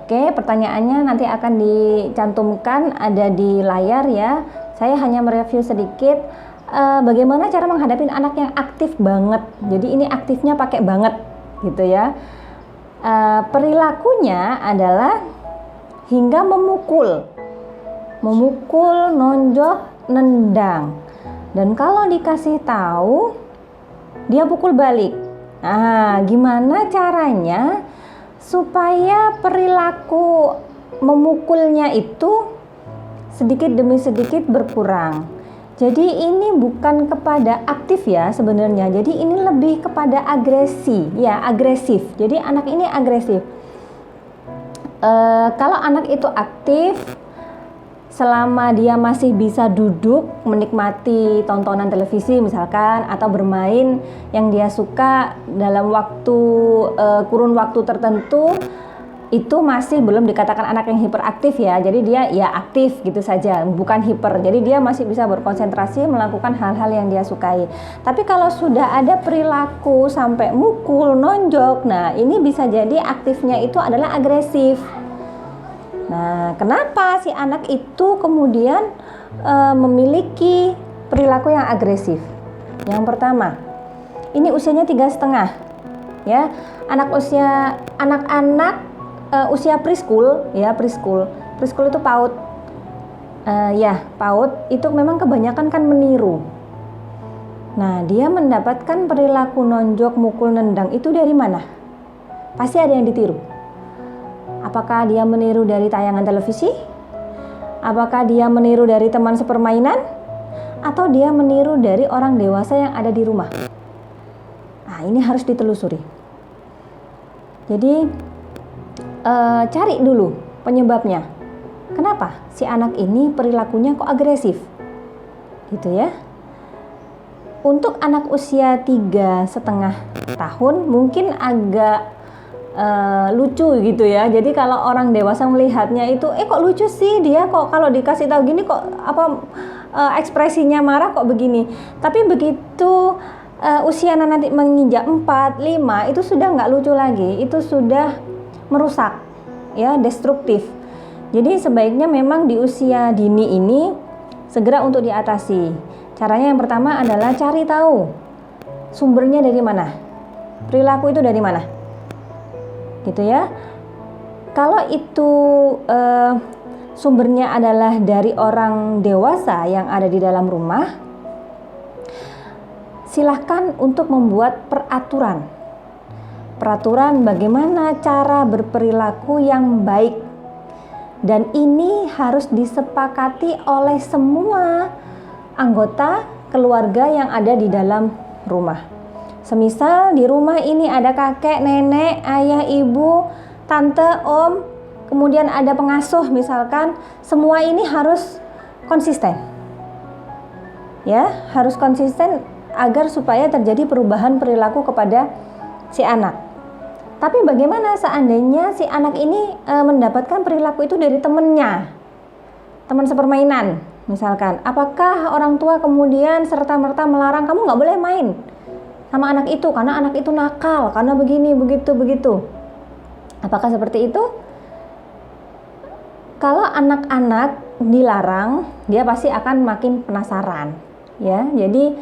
Oke, pertanyaannya nanti akan dicantumkan ada di layar ya. Saya hanya mereview sedikit bagaimana cara menghadapi anak yang aktif banget. Jadi ini aktifnya pakai banget gitu ya. Perilakunya adalah hingga memukul, nonjok, nendang. Dan kalau dikasih tahu, dia pukul balik. Nah, gimana caranya supaya perilaku memukulnya itu sedikit demi sedikit berkurang? Jadi ini bukan kepada aktif ya sebenarnya. Jadi ini lebih kepada agresi, ya agresif. Jadi anak ini agresif. Kalau anak itu aktif, selama dia masih bisa duduk menikmati tontonan televisi misalkan, atau bermain yang dia suka dalam kurun waktu tertentu, itu masih belum dikatakan anak yang hiperaktif ya. Jadi dia ya aktif gitu saja, bukan hiper. Jadi dia masih bisa berkonsentrasi melakukan hal-hal yang dia sukai. Tapi kalau sudah ada perilaku sampai mukul, nonjok, nah ini bisa jadi aktifnya itu adalah agresif. Nah, kenapa si anak itu kemudian memiliki perilaku yang agresif? Yang pertama, ini usianya 3,5, ya. Anak-anak usia preschool, ya preschool itu PAUD, ya PAUD itu memang kebanyakan kan meniru. Nah, dia mendapatkan perilaku nonjok, mukul, nendang itu dari mana? Pasti ada yang ditiru. Apakah dia meniru dari tayangan televisi? Apakah dia meniru dari teman sepermainan? Atau dia meniru dari orang dewasa yang ada di rumah? Nah, ini harus ditelusuri. Jadi, cari dulu penyebabnya. Kenapa si anak ini perilakunya kok agresif? Gitu ya. Untuk anak usia 3,5 tahun mungkin agak lucu gitu ya. Jadi kalau orang dewasa melihatnya itu, kok lucu sih dia, kok kalau dikasih tahu gini kok ekspresinya marah kok begini. Tapi begitu usia nanti menginjak 4, 5 itu sudah nggak lucu lagi, itu sudah merusak ya, destruktif. Jadi sebaiknya memang di usia dini ini segera untuk diatasi. Caranya yang pertama adalah cari tahu sumbernya dari mana, perilaku itu dari mana, gitu ya. Kalau itu sumbernya adalah dari orang dewasa yang ada di dalam rumah, silahkan untuk membuat peraturan bagaimana cara berperilaku yang baik, dan ini harus disepakati oleh semua anggota keluarga yang ada di dalam rumah. Semisal di rumah ini ada kakek, nenek, ayah, ibu, tante, om, kemudian ada pengasuh misalkan, semua ini harus konsisten. Ya, harus konsisten agar supaya terjadi perubahan perilaku kepada si anak. Tapi bagaimana seandainya si anak ini mendapatkan perilaku itu dari temannya, teman sepermainan misalkan? Apakah orang tua kemudian serta-merta melarang kamu nggak boleh main sama anak itu karena anak itu nakal, karena begini, begitu? Apakah seperti itu? Kalau anak-anak dilarang, dia pasti akan makin penasaran, ya. Jadi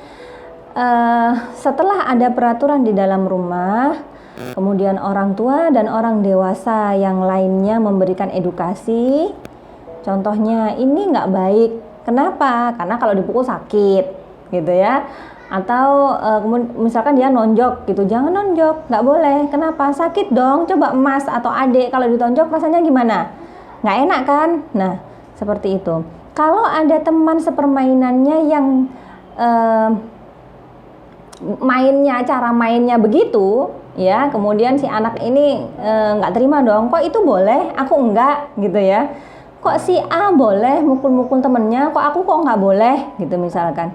setelah ada peraturan di dalam rumah, kemudian orang tua dan orang dewasa yang lainnya memberikan edukasi. Contohnya, ini nggak baik. Kenapa? Karena kalau dipukul sakit, gitu ya. Atau misalkan dia nonjok gitu, jangan nonjok, nggak boleh. Kenapa? Sakit dong. Coba emas atau adik kalau ditonjok rasanya gimana? Nggak enak kan? Nah, seperti itu. Kalau ada teman sepermainannya yang cara mainnya begitu, ya, kemudian si anak ini nggak terima dong, kok itu boleh, aku enggak, gitu ya. Kok si A boleh mukul-mukul temennya, kok aku kok nggak boleh, gitu misalkan.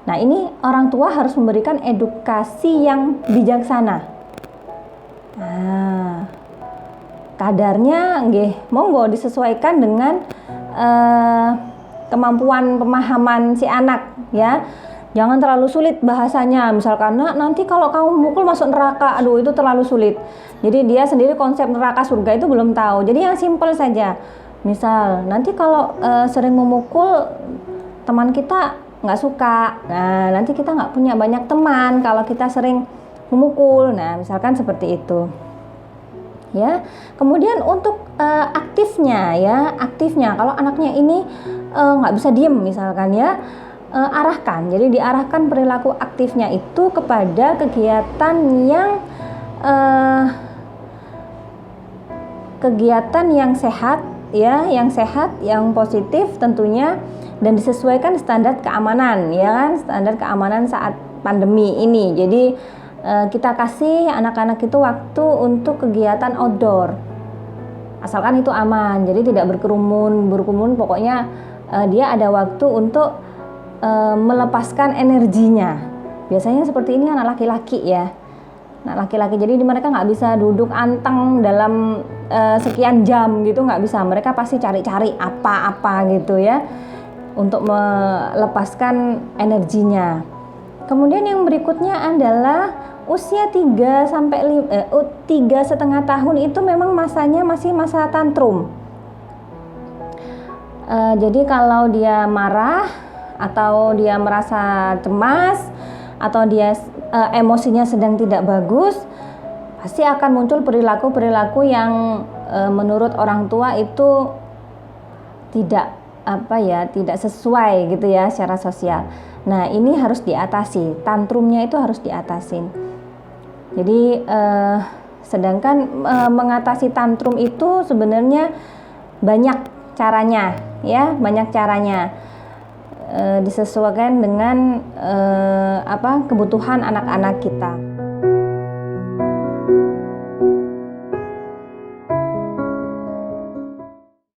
Nah, ini orang tua harus memberikan edukasi yang bijaksana. Nah, kadarnya monggo disesuaikan dengan kemampuan pemahaman si anak, ya. Jangan terlalu sulit bahasanya, misalkan nanti kalau kamu mukul masuk neraka, aduh itu terlalu sulit. Jadi dia sendiri konsep neraka surga itu belum tahu. Jadi yang simple saja. Misal nanti kalau sering memukul teman kita nggak suka, nah nanti kita nggak punya banyak teman kalau kita sering memukul. Nah misalkan seperti itu ya. Kemudian untuk aktifnya kalau anaknya ini nggak bisa diem misalkan ya, arahkan. Jadi diarahkan perilaku aktifnya itu kepada kegiatan yang sehat ya, yang positif tentunya, dan disesuaikan standar keamanan ya kan, standar keamanan saat pandemi ini. Jadi kita kasih anak-anak itu waktu untuk kegiatan outdoor, asalkan itu aman, jadi tidak berkerumun, pokoknya dia ada waktu untuk melepaskan energinya. Biasanya seperti ini anak laki-laki ya, jadi mereka nggak bisa duduk anteng dalam sekian jam gitu, nggak bisa. Mereka pasti cari-cari apa-apa gitu ya untuk melepaskan energinya. Kemudian yang berikutnya adalah usia 3 sampai 3,5 tahun itu memang masanya masih masa tantrum. Jadi kalau dia marah atau dia merasa cemas atau dia emosinya sedang tidak bagus, pasti akan muncul perilaku yang menurut orang tua itu tidak sesuai gitu ya secara sosial. Nah ini harus diatasi, tantrumnya itu harus diatasin. Jadi sedangkan mengatasi tantrum itu sebenarnya banyak caranya ya, disesuaikan dengan kebutuhan anak-anak kita.